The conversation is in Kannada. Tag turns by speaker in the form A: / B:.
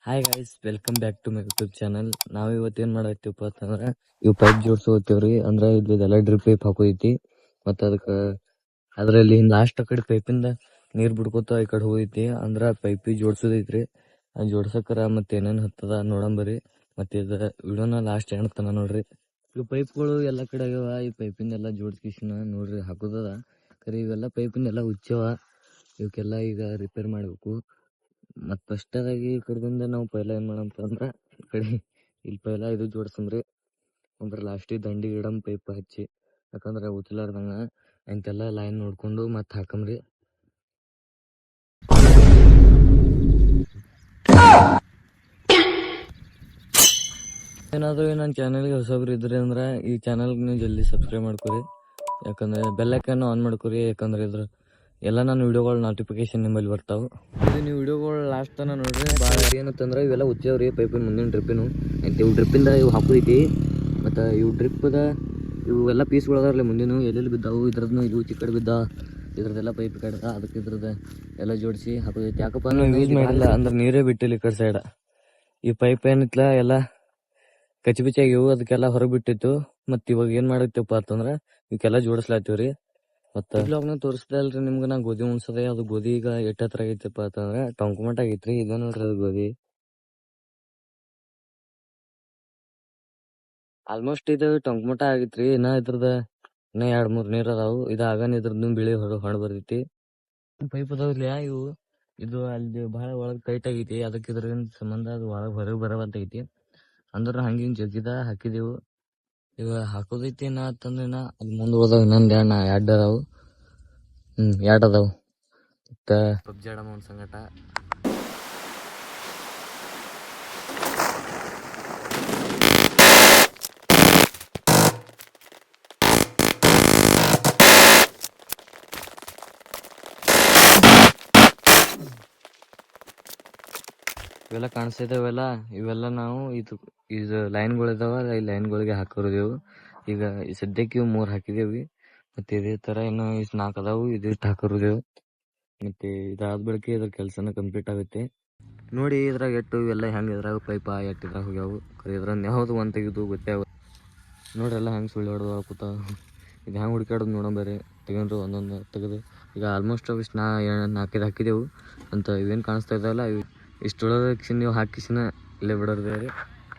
A: Hi guys, welcome back to my YouTube channel. ನಾವು ಇವತ್ತು ಏನು ಮಾಡತ್ತೀವಪ್ಪ ಅಂತಂದ್ರೆ ಇವು ಪೈಪ್ ಜೋಡಿಸೋತೀವ್ರಿ. ಅಂದ್ರೆ ಇದೆಲ್ಲ ಡ್ರಿಪ್ ಪೈಪ್ ಹಾಕೋದೈತಿ. ಮತ್ತು ಅದಕ್ಕೆ ಅದರಲ್ಲಿ ಲಾಸ್ಟ್ ಆ ಕಡೆ ಪೈಪಿಂದ ನೀರು ಬಿಡ್ಕೋತ ಈ ಕಡೆ ಹೋಗೈತಿ. ಅಂದ್ರೆ ಪೈಪಿಗೆ ಜೋಡಿಸೋದೈತ್ರಿ. ಅದು ಜೋಡ್ಸಕ್ಕರ ಮತ್ತೆ ಏನೇನು ಹತ್ತದ ನೋಡಂಬರಿ. ಮತ್ತು ಇದರ ವಿಡಿಯೋನ ಲಾಸ್ಟ್ ಎಣ್ತನ ನೋಡ್ರಿ. ಇವು ಪೈಪ್ಗಳು ಎಲ್ಲ ಕಡೆ ಆಗ್ಯಾವ. ಈ ಪೈಪಿಂದೆಲ್ಲ ಜೋಡಿಸ್ಕಿಶನ ನೋಡ್ರಿ ಹಾಕೋದದ. ಕರೆ ಇವೆಲ್ಲ ಪೈಪಿಂದೆಲ್ಲ ಹುಚ್ಚವ. ಇವಕ್ಕೆಲ್ಲ ಈಗ ರಿಪೇರ್ ಮಾಡಬೇಕು. ಮತ್ತು ಫಸ್ಟದಾಗಿ ಈ ಕಡೆದಿಂದ ನಾವು ಪೈಲ ಏನು ಮಾಡಂತ ಅಂದ್ರೆ ಈ ಕಡೆ ಇಲ್ಲಿ ಪೈಲ ಇದು ಜೋಡಿಸಂದ್ರಿ. ಅಂದ್ರೆ ಲಾಸ್ಟಿಗೆ ದಂಡಿ ಇಡಮ್ ಪೈಪ್ ಹಚ್ಚಿ. ಯಾಕಂದ್ರೆ ಉಚ್ಚಲಾರ್ದಂಗ ಅಂತೆಲ್ಲ ಲೈನ್ ನೋಡ್ಕೊಂಡು ಮತ್ತೆ ಹಾಕಮ್ರಿ. ಏನಾದರೂ ನನ್ನ ಚಾನಲ್ಗೆ ಹೊಸಬ್ರು ಇದ್ರಿ ಅಂದ್ರೆ ಈ ಚಾನಲ್ಗೆ ನೀವು ಜಲ್ದಿ ಸಬ್ಸ್ಕ್ರೈಬ್ ಮಾಡ್ಕೊರಿ. ಯಾಕಂದ್ರೆ ಬೆಲ್ ಐಕಾನ್ ಆನ್ ಮಾಡ್ಕೊರಿ. ಯಾಕಂದ್ರೆ ಇದ್ರ ಎಲ್ಲ ನನ್ನ ವಿಡಿಯೋಗಳು ನೋಟಿಫಿಕೇಶನ್ ನಿಮ್ಮಲ್ಲಿ ಬರ್ತಾವೆ. ಇದು ನೀವು ವಿಡಿಯೋಗಳು ಲಾಸ್ಟ್ ತನಕ ನೋಡ್ರಿ. ಭಾಳ ಏನಂತಂದ್ರೆ ಇವೆಲ್ಲ ಉಚ್ಚವ್ರಿ ಪೈಪಿನ ಮುಂದಿನ ಡ್ರಿಪ್ಪಿನು ಅಂತ. ಇವು ಡ್ರಿಪ್ಪಿಂದ ಇವು ಹಾಕೋದೈತಿ. ಮತ್ತು ಇವು ಡ್ರಿಪ್ಪದ ಇವೆಲ್ಲ ಪೀಸ್ಗಳದಾರಲ್ಲ ಮುಂದಿನ ಎಲ್ಲೆಲ್ಲಿ ಬಿದ್ದಾವು. ಇದ್ರದ್ದು ಇದು ಚಿಕ್ಕಡೆ ಬಿದ್ದ ಇದ್ರದ್ದೆಲ್ಲ ಪೈಪ್ ಕಡ್ದ. ಅದಕ್ಕೆ ಇದ್ರದ್ದು ಎಲ್ಲ ಜೋಡಿಸಿ ಹಾಕೋದೈತಿ. ಯಾಕಪ್ಪ ಯೂಸ್ ಮಾಡಿಲ್ಲ ಅಂದ್ರೆ ನೀರೇ ಬಿಟ್ಟಿಲ್ಲ ಈ ಕಡೆ ಸೈಡ. ಈ ಪೈಪ್ ಏನಿತ್ಲ ಎಲ್ಲ ಕಚ್ಚಿ ಬಿಚ್ಚಿ ಆಗಿವು. ಅದಕ್ಕೆಲ್ಲ ಹೊರಗೆ ಬಿಟ್ಟಿತ್ತು. ಮತ್ತು ಇವಾಗ ಏನು ಮಾಡತ್ತಪ್ಪ ಅಂತಂದ್ರೆ ಇವಕ್ಕೆಲ್ಲ ಜೋಡಿಸ್ಲಾತೀವ್ರಿ. ಮತ್ತು ಬ್ಲಾಗ್ನ ತೋರಿಸ್ದಲ್ರಿ ನಿಮ್ಗೆ ನಾ ಗೋಧಿ ಉಣ್ಸದೆ. ಅದು ಗೋಧಿ ಈಗ ಎಷ್ಟು ಹತ್ರ ಆಗೈತಪ್ಪ ಅಂತಂದ್ರೆ ಟೊಂಕಮಟ ಆಗೈತ್ರಿ. ಇದು ನೋಡ್ರಿ ಅದು ಗೋಧಿ ಆಲ್ಮೋಸ್ಟ್ ಇದು ಟೊಂಕಮಟ ಆಗೈತ್ರಿ. ಇನ್ನ ಇದ್ರದ ಇನ್ನ 2-3 ನೀರು ಅದಾವು. ಇದು ಆಗನ ಇದ್ರದ್ದು ಬಿಳಿ ಹೊಣ ಬರ್ತೈತಿ. ಪೈಪ್ ಅದಾವಿಲ್ಲ ಇವು. ಇದು ಅಲ್ಲಿ ಬಹಳ ಒಳಗೆ ಟೈಟ್ ಆಗೈತಿ. ಅದಕ್ಕೆ ಇದ್ರ ಸಂಬಂಧ ಅದು ಒಳಗೆ ಹೊರಗೆ ಬರವಂತೈತಿ. ಅಂದ್ರೆ ಹಂಗಿಂಗ್ ಜಗ್ಗಿದ ಹಾಕಿದೆವು. ಈಗ ಹಾಕೋದೈತಿ ಇನ್ನ ಅಂತಂದ್ರೆ ಇನ್ನ ಅದು ಮುಂದೆ ಹೋದಾಗ ಇನ್ನೊಂದು 2 ಅದಾವು. 2 ಅದಾವು. ಮತ್ತು ಪಬ್ಜಿ ಆಡಮ ಒಂದು ಸಂಗಟ. ಇವೆಲ್ಲ ಕಾಣಿಸ್ತಿದ್ದಾವೆಲ್ಲ ಇವೆಲ್ಲ ನಾವು ಇದು ಲೈನ್ಗಳಿದಾವ. ಈ ಲೈನ್ಗಳಿಗೆ ಹಾಕೋರಿದೆವು. ಈಗ ಸದ್ಯಕ್ಕೆ ಇವು 3 ಹಾಕಿದೇವಿ. ಮತ್ತು ಇದೇ ಥರ ಇನ್ನು 4 ಅದಾವು. ಇದಿಷ್ಟು ಹಾಕೋರಿದೆವು. ಮತ್ತು ಇದಾದ ಬಳಿಕ ಇದ್ರ ಕೆಲಸನ ಕಂಪ್ಲೀಟ್ ಆಗುತ್ತೆ. ನೋಡಿ ಇದ್ರಾಗ ಎಟ್ಟು ಇವೆಲ್ಲ ಹೆಂಗೆ ಇದ್ರಾಗ ಪೈಪ ಎಟ್ಟು ಇದ್ರಾಗ ಹೋಗ್ಯಾವು. ಇದ್ರಾಗ ಯಾವುದು ಒಂದು ತೆಗೆದು ಗೊತ್ತೇ ನೋಡ್ರೆಲ್ಲ ಹೆಂಗೆ ಸುಳ್ಳು ಹೊಡೆದು ಕೂತ. ಇದು ಹೆಂಗೆ ಹುಡುಕಾಡೋದು ನೋಡೋಂಬರಿ. ತೆಗೆದು ಒಂದೊಂದು ತೆಗೆದು ಈಗ ಆಲ್ಮೋಸ್ಟ್ ಅವು 4 ಹಾಕಿದೆವು ಅಂತ. ಇವೇನು ಕಾಣಿಸ್ತಾ ಇದ್ದಾವಲ್ಲ ಇವು ಇಷ್ಟೊಳಗೆ ನೀವು ಹಾಕಿಸಿನ ಇಲ್ಲೇ ಬಿಡೋದು ರೀ.